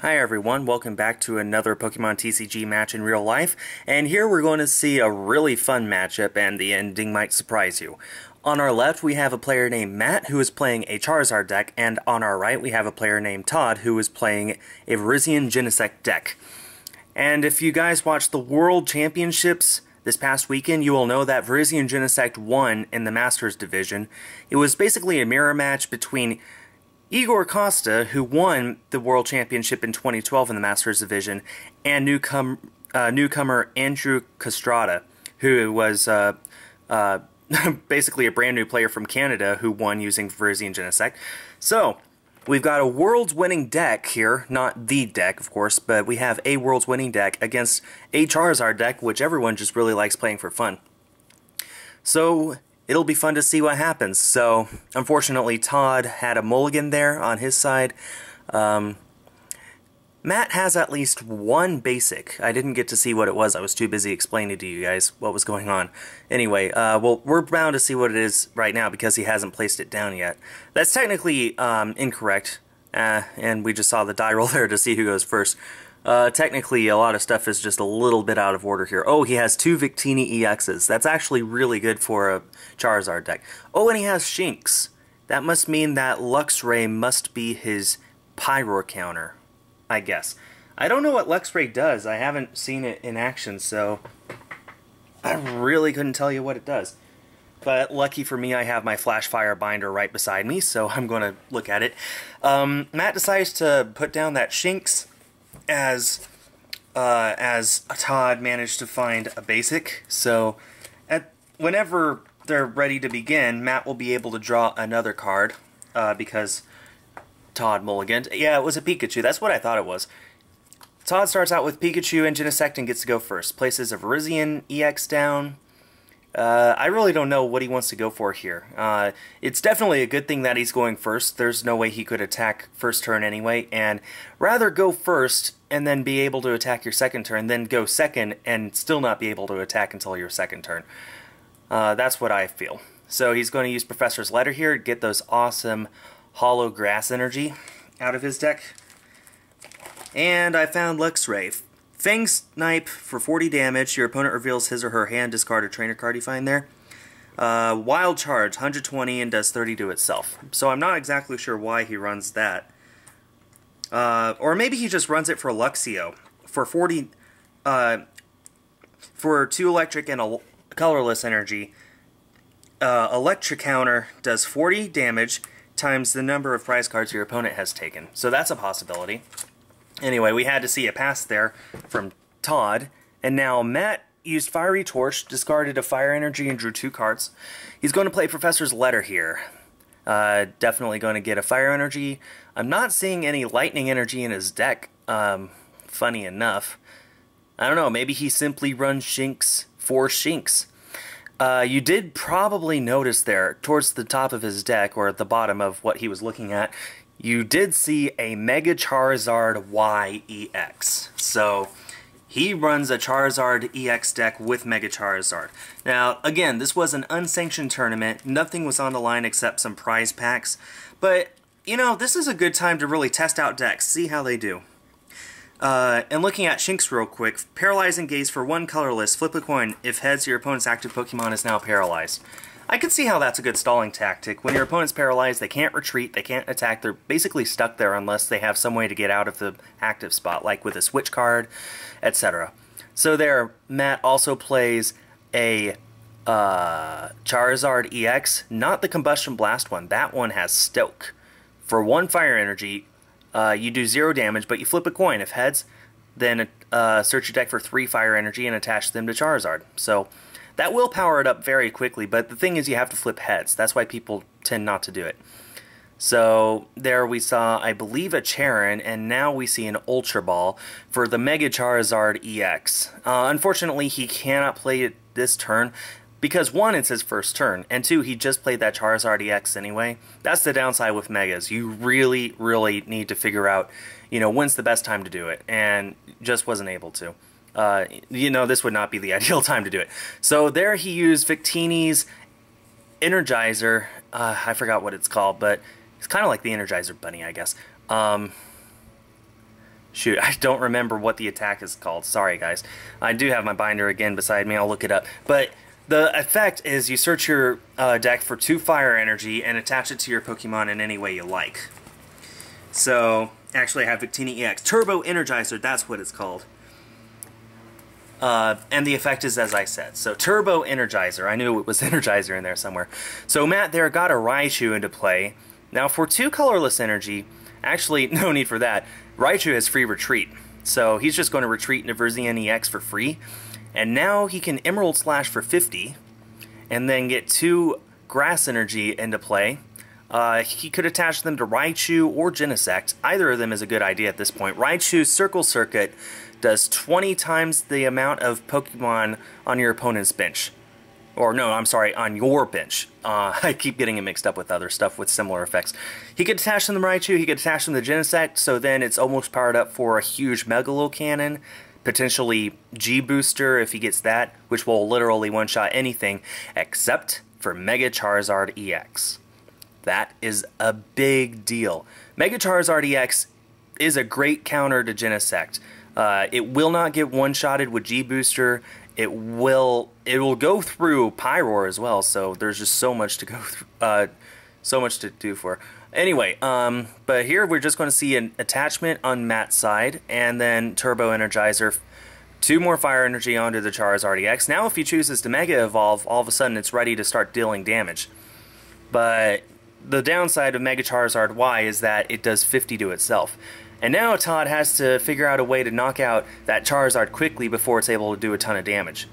Hi everyone, welcome back to another Pokemon TCG match in real life, and here we're going to see a really fun matchup and the ending might surprise you. On our left we have a player named Matt who is playing a Charizard deck, and on our right we have a player named Todd who is playing a VirGen Genesect deck. And if you guys watched the World Championships this past weekend, you will know that VirGen Genesect won in the Masters division. It was basically a mirror match between Igor Costa, who won the World Championship in 2012 in the Masters Division, and newcomer Andrew Castrata, who was basically a brand new player from Canada who won using VirGen Genesect. So, we've got a World's winning deck here, not the deck, of course, but we have a World's winning deck against a Charizard deck, which everyone just really likes playing for fun. So, it'll be fun to see what happens. So, unfortunately, Todd had a mulligan there on his side. Matt has at least one basic. I didn't get to see what it was. I was too busy explaining to you guys what was going on. Anyway, well, we're bound to see what it is right now because he hasn't placed it down yet. That's technically incorrect, and we just saw the die roll there to see who goes first. Technically, a lot of stuff is just a little bit out of order here. Oh, he has two Victini EXs. That's actually really good for a Charizard deck. Oh, and he has Shinx. That must mean that Luxray must be his Pyroar counter, I guess. I don't know what Luxray does. I haven't seen it in action, so I really couldn't tell you what it does. But lucky for me, I have my Flash Fire binder right beside me, so I'm going to look at it. Matt decides to put down that Shinx as Todd managed to find a basic. So whenever they're ready to begin, Matt will be able to draw another card because Todd mulliganed. Yeah, it was a Pikachu. That's what I thought it was. Todd starts out with Pikachu and Genesect and gets to go first. Places a VirGen EX down. I really don't know what he wants to go for here. It's definitely a good thing that he's going first. There's no way he could attack first turn anyway, and rather go first and then be able to attack your second turn, then go second and still not be able to attack until your second turn. That's what I feel. So he's going to use Professor's Letter here to get those awesome Hollow Grass energy out of his deck. And I found Luxray. Fang Snipe for 40 damage. Your opponent reveals his or her hand, discard a trainer card you find there. Wild Charge, 120 and does 30 to itself. So I'm not exactly sure why he runs that. Or maybe he just runs it for Luxio. For 40, for 2 electric and a colorless energy, Electric Counter does 40 damage times the number of prize cards your opponent has taken. So that's a possibility. Anyway, we had to see a pass there from Todd, and now Matt used Fiery Torch, discarded a Fire Energy, and drew 2 cards. He's going to play Professor's Letter here. Definitely going to get a Fire Energy. I'm not seeing any Lightning Energy in his deck, funny enough. I don't know, maybe he simply runs Shinx for Shinx. You did probably notice there, towards the top of his deck, or at the bottom of what he was looking at, you did see a Mega Charizard YEX. So, he runs a Charizard EX deck with Mega Charizard. Now, again, this was an unsanctioned tournament. Nothing was on the line except some prize packs. But, you know, this is a good time to really test out decks, see how they do. And looking at Shinx real quick, Paralyzing Gaze for 1 colorless, flip a coin. If heads, your opponent's active Pokemon is now paralyzed. I can see how that's a good stalling tactic. When your opponent's paralyzed, they can't retreat, they can't attack, they're basically stuck there unless they have some way to get out of the active spot, like with a switch card, etc. So there, Matt also plays a Charizard EX, not the Combustion Blast one. That one has Stoke. For 1 Fire Energy, you do 0 damage, but you flip a coin. If heads, then search your deck for 3 Fire Energy and attach them to Charizard. So that will power it up very quickly, but the thing is you have to flip heads. That's why people tend not to do it. So there we saw, I believe, a Charon, and now we see an Ultra Ball for the Mega Charizard EX. Unfortunately, he cannot play it this turn, because 1, it's his first turn, and 2, he just played that Charizard EX anyway. That's the downside with Megas. You really, really need to figure out, you know, when's the best time to do it, and just wasn't able to. You know, this would not be the ideal time to do it. So there he used Victini's Energizer. I forgot what it's called, but it's kind of like the Energizer Bunny, I guess. Shoot, I don't remember what the attack is called. Sorry, guys. I do have my binder again beside me. I'll look it up. But the effect is you search your deck for 2 fire energy and attach it to your Pokemon in any way you like. So, actually I have Victini EX. Turbo Energizer, that's what it's called. And the effect is as I said. So, Turbo Energizer. I knew it was Energizer in there somewhere. So, Matt there got a Raichu into play. Now, for 2 colorless energy, actually, no need for that. Raichu has free retreat, so he's just going to retreat into VirGen EX for free, and now he can Emerald Slash for 50, and then get 2 Grass Energy into play. He could attach them to Raichu or Genesect. Either of them is a good idea at this point. Raichu's Circle Circuit does 20 times the amount of Pokemon on your opponent's bench. Or no, I'm sorry, on your bench. I keep getting it mixed up with other stuff with similar effects. He could attach them to Raichu, he could attach them to Genesect, so then it's almost powered up for a huge Megalo Cannon, potentially G-Booster if he gets that, which will literally one-shot anything, except for Mega Charizard EX. That is a big deal. Mega Charizard EX is a great counter to Genesect. It will not get one-shotted with G-Booster. It will go through Pyroar as well, so there's just so much to go through, so much to do for. Anyway, but here we're just going to see an attachment on Matt's side, and then Turbo Energizer, 2 more Fire Energy onto the Charizard EX. Now if he chooses to Mega Evolve, all of a sudden it's ready to start dealing damage. But the downside of Mega Charizard Y is that it does 50 to itself. And now Todd has to figure out a way to knock out that Charizard quickly before it's able to do a ton of damage.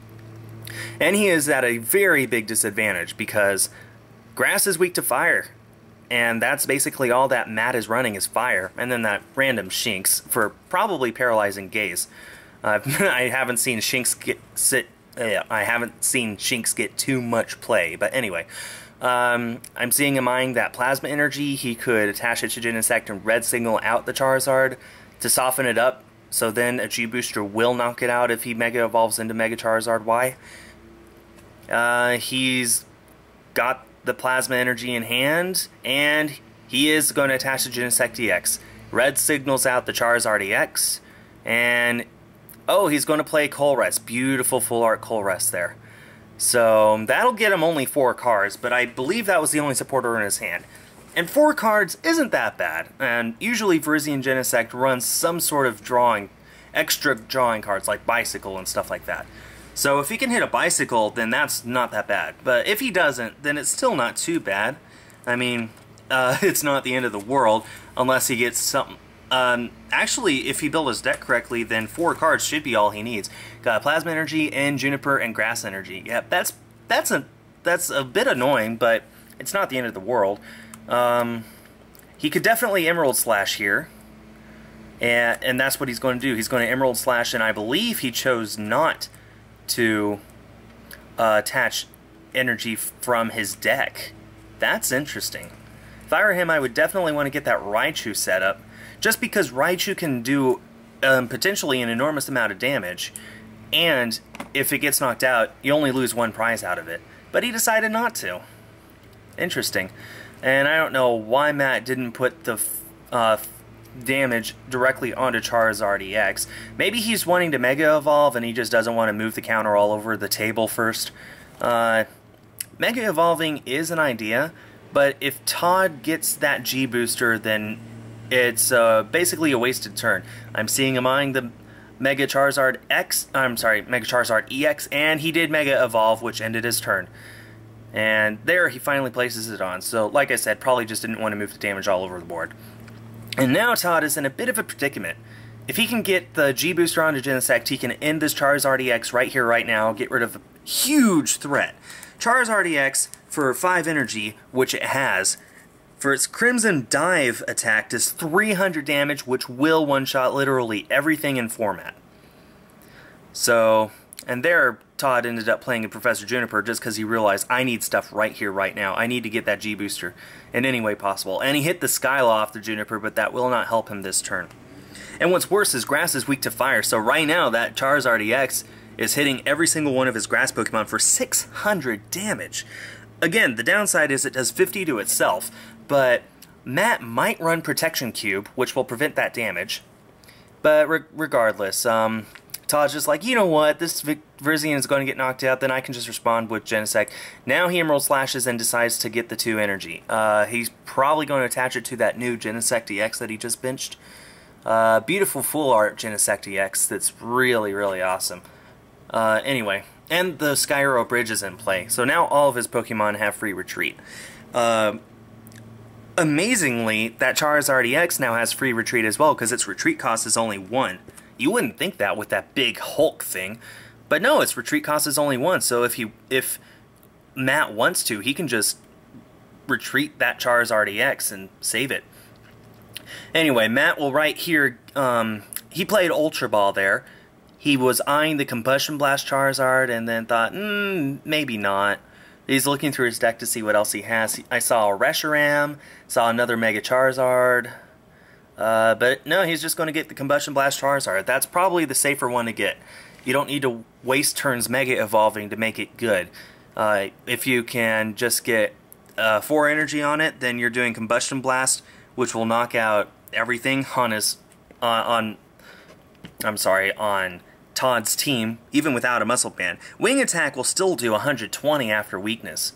And he is at a very big disadvantage because Grass is weak to fire. And that's basically all that Matt is running is fire. And then that random Shinx for probably paralyzing Gaze. I haven't seen Shinx get too much play. But anyway, I'm seeing him eyeing that Plasma Energy. He could attach it to Genesect and Red Signal out the Charizard to soften it up, so then a G-Booster will knock it out if he Mega Evolves into Mega Charizard Y. He's got the Plasma Energy in hand, and he is going to attach to Genesect EX. Red Signals out the Charizard EX, and oh, he's going to play Colress. Beautiful Full Art Colress there. So that'll get him only 4 cards, but I believe that was the only supporter in his hand. And 4 cards isn't that bad, and usually VirGen Genesect runs some sort of extra drawing cards like Bicycle and stuff like that. So if he can hit a Bicycle, then that's not that bad. But if he doesn't, then it's still not too bad. I mean, it's not the end of the world unless he gets something. Actually, if he built his deck correctly, then 4 cards should be all he needs. Got Plasma Energy and Juniper and Grass Energy. Yeah, that's a bit annoying, but it's not the end of the world. He could definitely Emerald Slash here, and that's what he's going to do. He's going to Emerald Slash, and I believe he chose not to attach energy from his deck. That's interesting. If I were him, I would definitely want to get that Raichu set up. Just because Raichu can do potentially an enormous amount of damage, and if it gets knocked out, you only lose 1 prize out of it. But he decided not to. Interesting. And I don't know why Matt didn't put the damage directly onto Charizard EX. Maybe he's wanting to Mega Evolve and he just doesn't want to move the counter all over the table first. Mega Evolving is an idea, but if Todd gets that G-Booster, then it's basically a wasted turn. I'm seeing him eyeing the Mega Charizard Mega Charizard EX, and he did Mega Evolve, which ended his turn. And there he finally places it on. So, like I said, probably just didn't want to move the damage all over the board. And now Todd is in a bit of a predicament. If he can get the G-Booster onto Genesect, he can end this Charizard EX right here, right now, get rid of a huge threat. Charizard EX, for 5 energy, which it has, for its Crimson Dive attack, does 300 damage, which will one-shot literally everything in format. So, and there, Todd ended up playing a Professor Juniper just because he realized, I need stuff right here, right now. I need to get that G-Booster in any way possible. And he hit the Skylaw off the Juniper, but that will not help him this turn. And what's worse is Grass is weak to fire, so right now that Charizard EX is hitting every single one of his Grass Pokemon for 600 damage. Again, the downside is it does 50 to itself, but Matt might run Protection Cube, which will prevent that damage. But regardless, Todd's just like, you know what, this VirGen is going to get knocked out, then I can just respond with Genesect. Now he Emerald Slashes and decides to get the 2 energy. He's probably going to attach it to that new Genesect EX that he just benched. Beautiful full art Genesect EX that's really, really awesome. Anyway, and the Skyro Bridge is in play, so now all of his Pokemon have free retreat. Amazingly, that Charizard EX now has free retreat as well, because its retreat cost is only 1. You wouldn't think that with that big Hulk thing, but no, its retreat cost is only 1, so if Matt wants to, he can just retreat that Charizard EX and save it. Anyway, Matt will right here, he played Ultra Ball there. He was eyeing the Combustion Blast Charizard and then thought, maybe not. He's looking through his deck to see what else he has. I saw a Reshiram, saw another Mega Charizard, but no, he's just going to get the Combustion Blast Charizard. That's probably the safer one to get. You don't need to waste turns Mega Evolving to make it good. If you can just get 4 energy on it, then you're doing Combustion Blast, which will knock out everything on his on Todd's team, even without a Muscle Band. Wing Attack will still do 120 after Weakness,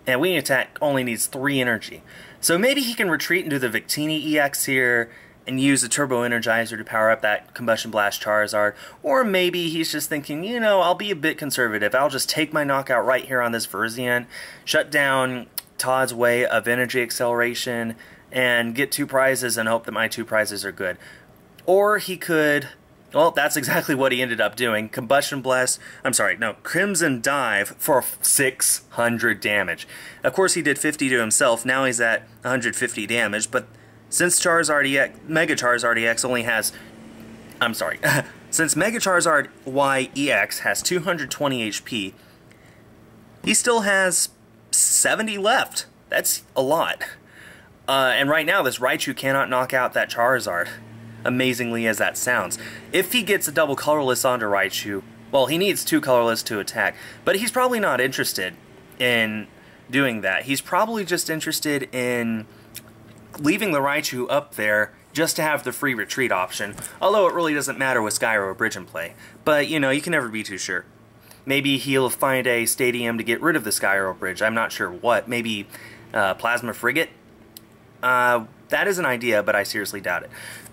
and Wing Attack only needs 3 energy. So maybe he can retreat into the Victini EX here and use the Turbo Energizer to power up that Combustion Blast Charizard, or maybe he's just thinking, you know, I'll be a bit conservative. I'll just take my knockout right here on this VirGen, shut down Todd's way of energy acceleration, and get 2 prizes and hope that my 2 prizes are good. Or he could, well, that's exactly what he ended up doing. Crimson Dive for 600 damage. Of course he did 50 to himself, now he's at 150 damage, but since Charizard EX, Mega Charizard EX only has, since Mega Charizard Y EX has 220 HP, he still has 70 left. That's a lot. And right now, this Raichu cannot knock out that Charizard, amazingly as that sounds. If he gets a double colorless onto Raichu, well, he needs 2 colorless to attack, but he's probably not interested in doing that. He's probably just interested in leaving the Raichu up there just to have the free retreat option, although it really doesn't matter with Skyro Bridge in play. But, you know, you can never be too sure. Maybe he'll find a stadium to get rid of the Skyro Bridge. I'm not sure what. Maybe Plasma Frigate? That is an idea, but I seriously doubt it.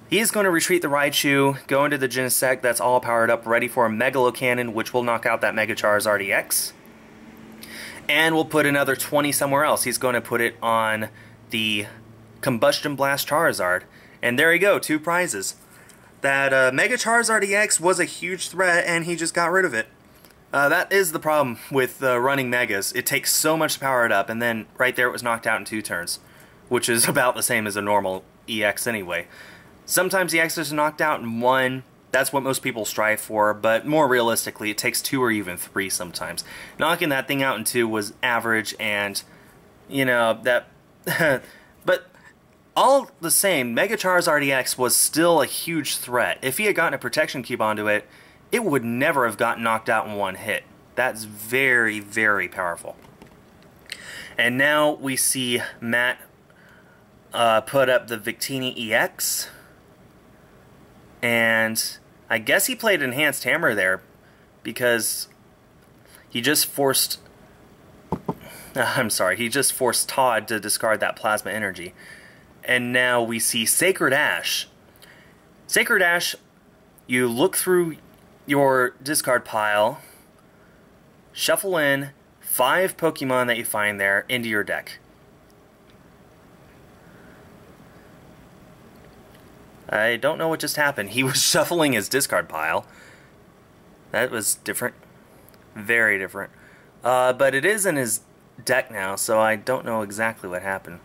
He is going to retreat the Raichu, go into the Genesect that's all powered up, ready for a Megalo Cannon, which will knock out that Mega Charizard EX. And we'll put another 20 somewhere else. He's going to put it on the Combustion Blast Charizard. And there you go, 2 prizes. That Mega Charizard EX was a huge threat, and he just got rid of it. That is the problem with running Megas. It takes so much to power it up, and then right there it was knocked out in 2 turns, which is about the same as a normal EX anyway. Sometimes EX is knocked out in 1, that's what most people strive for, but more realistically it takes 2 or even 3 sometimes. Knocking that thing out in 2 was average, and, you know, that... but all the same, Mega Charizard EX was still a huge threat. If he had gotten a Protection Cube onto it, it would never have gotten knocked out in 1 hit. That's very, very powerful. And now we see Matt put up the Victini EX. And I guess he played Enhanced Hammer there because he just forced... he just forced Todd to discard that Plasma Energy. And now we see Sacred Ash. Sacred Ash, you look through your discard pile, shuffle in 5 Pokemon that you find there into your deck. I don't know what just happened. He was shuffling his discard pile. That was different. Very different. But it is in his deck now, so I don't know exactly what happened.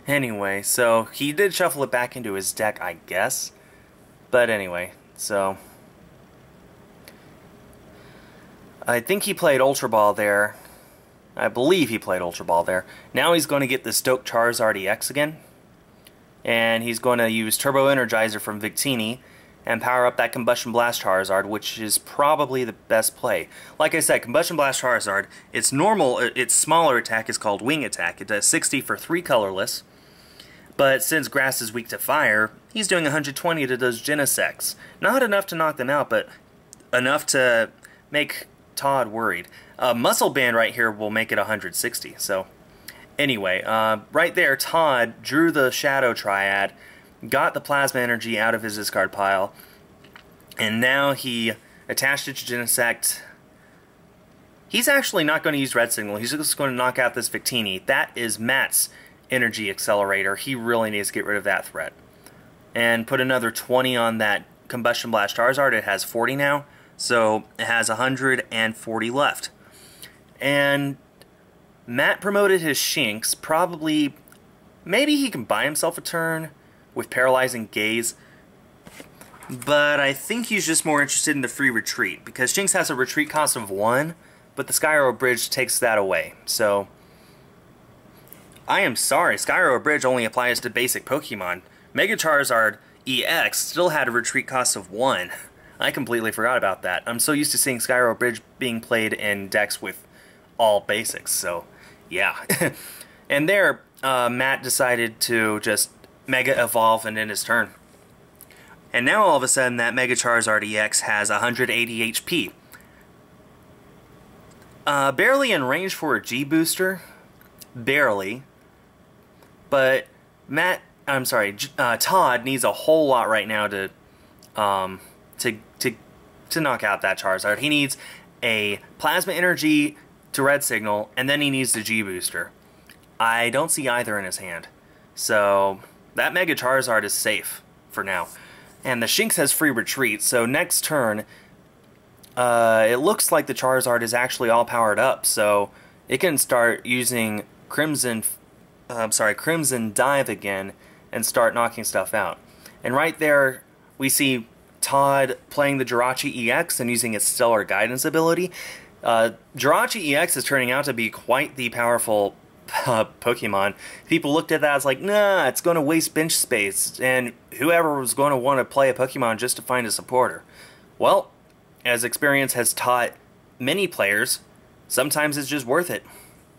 Anyway, so he did shuffle it back into his deck, I guess. But anyway, so... I think he played Ultra Ball there. I believe he played Ultra Ball there. Now he's going to get the Stoke Charizard EX again. And he's going to use Turbo Energizer from Victini. and power up that Combustion Blast Charizard, which is probably the best play. Like I said, Combustion Blast Charizard, its smaller attack is called Wing Attack. It does 60 for 3 colorless, but since Grass is weak to fire, he's doing 120 to those Genesects. Not enough to knock them out, but enough to make Todd worried. Muscle Band right here will make it 160, so anyway, right there, Todd drew the Shadow Triad, got the Plasma Energy out of his discard pile, and now he attached it to Genesect. He's actually not going to use Red Signal. He's just going to knock out this Victini. That is Matt's Energy Accelerator. He really needs to get rid of that threat. And put another 20 on that Combustion Blast Charizard. It has 40 now, so it has 140 left. And Matt promoted his Shinx. Probably, maybe he can buy himself a turn with Paralyzing Gaze, but I think he's just more interested in the free retreat, because Shinx has a retreat cost of 1, but the Skyro Bridge takes that away. So, I am sorry, Skyro Bridge only applies to basic Pokemon. Mega Charizard EX still had a retreat cost of 1. I completely forgot about that. I'm so used to seeing Skyro Bridge being played in decks with all basics, so yeah. And there, Matt decided to just Mega Evolve and end his turn. And now all of a sudden that Mega Charizard EX has 180 HP. Barely in range for a G booster. Barely. But Todd needs a whole lot right now to knock out that Charizard. He needs a Plasma Energy to Red Signal, and then he needs the G booster. I don't see either in his hand. So that Mega Charizard is safe for now. And the Shinx has free retreat, so next turn, it looks like the Charizard is actually all powered up, so it can start using Crimson Dive again and start knocking stuff out. And right there, we see Todd playing the Jirachi EX and using its Stellar Guidance ability. Jirachi EX is turning out to be quite the powerful Pokemon. People looked at that as like, nah, it's going to waste bench space, and whoever was going to want to play a Pokemon just to find a supporter. Well, as experience has taught many players, sometimes it's just worth it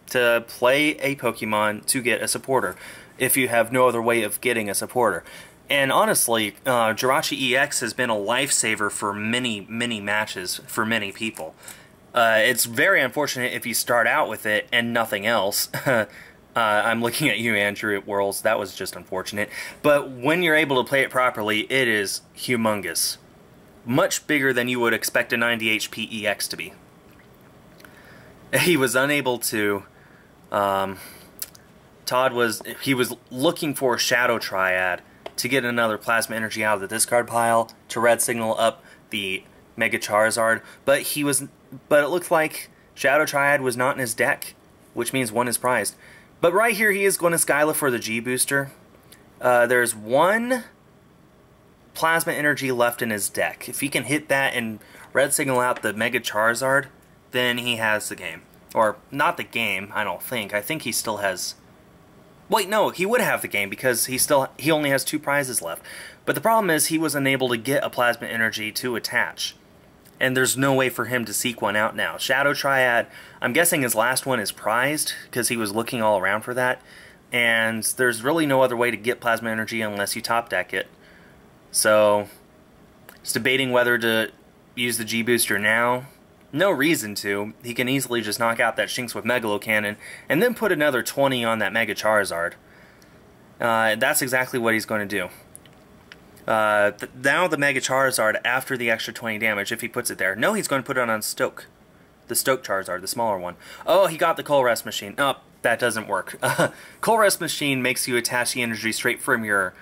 to play a Pokemon to get a supporter, if you have no other way of getting a supporter. And honestly, Jirachi EX has been a lifesaver for many, many matches for many people. It's very unfortunate if you start out with it and nothing else. I'm looking at you, Andrew, at Worlds. That was just unfortunate. But when you're able to play it properly, it is humongous. Much bigger than you would expect a 90 HP EX to be. He was unable to... Todd was looking for a Shadow Triad to get another Plasma Energy out of the discard pile to Red Signal up the Mega Charizard, but it looked like Shadow Triad was not in his deck, which means one is prized. But right here he is going to Skyla for the G booster. There's one Plasma Energy left in his deck. If he can hit that and Red Signal out the Mega Charizard, then he has the game. Or, not the game, I don't think. I think he still has... Wait, no, he would have the game because he only has 2 prizes left. But the problem is he was unable to get a Plasma Energy to attach. And there's no way for him to seek one out now. Shadow Triad, I'm guessing his last one is prized because he was looking all around for that. And there's really no other way to get Plasma Energy unless you top deck it. So, just debating whether to use the G booster now. No reason to. He can easily just knock out that Shinx with Megalo Cannon and then put another 20 on that Mega Charizard. That's exactly what he's going to do. Now the Mega Charizard, after the extra 20 damage, if he puts it there. No, he's going to put it on Stoke. The Stoke Charizard, the smaller one. Oh, he got the Coal Rest Machine. Oh, that doesn't work. Coal Rest Machine makes you attach the energy straight from your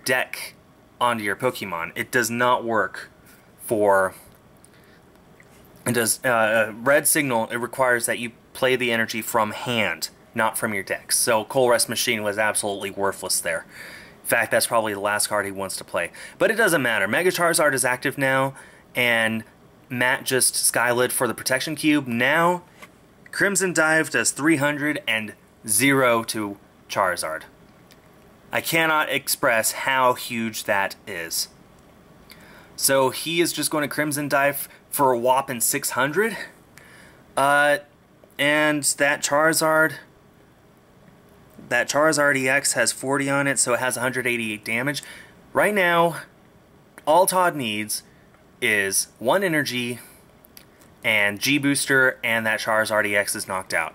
deck onto your Pokemon. It does not work for... It does Red Signal. It requires that you play the energy from hand, not from your deck. So Coal Rest Machine was absolutely worthless there. In fact, that's probably the last card he wants to play. But it doesn't matter. Mega Charizard is active now, and Matt just Skylit for the Protection Cube. Now, Crimson Dive does 300 and 0 to Charizard. I cannot express how huge that is. So he is just going to Crimson Dive for a whopping 600. And that Charizard EX has 40 on it, so it has 188 damage. Right now, all Todd needs is 1 energy and G-Booster, and that Charizard EX is knocked out.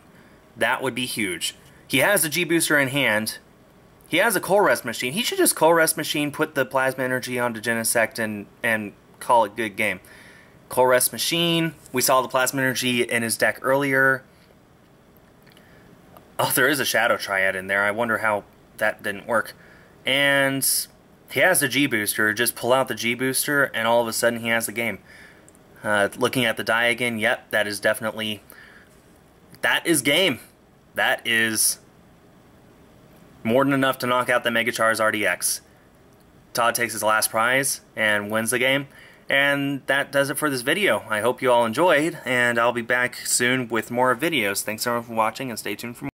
That would be huge. He has a G-Booster in hand. He has a Coal Rest Machine. He should just Coal Rest Machine, put the Plasma Energy onto Genesect, and call it good game. Coal Rest Machine. We saw the Plasma Energy in his deck earlier. Oh, there is a Shadow Triad in there. I wonder how that didn't work. And he has the G-Booster. Just pull out the G-Booster, and all of a sudden he has the game. Looking at the die again, yep, that is definitely... That is game. That is more than enough to knock out the Mega Charizard EX. Todd takes his last prize and wins the game. And that does it for this video. I hope you all enjoyed, and I'll be back soon with more videos. Thanks everyone for watching, and stay tuned for more.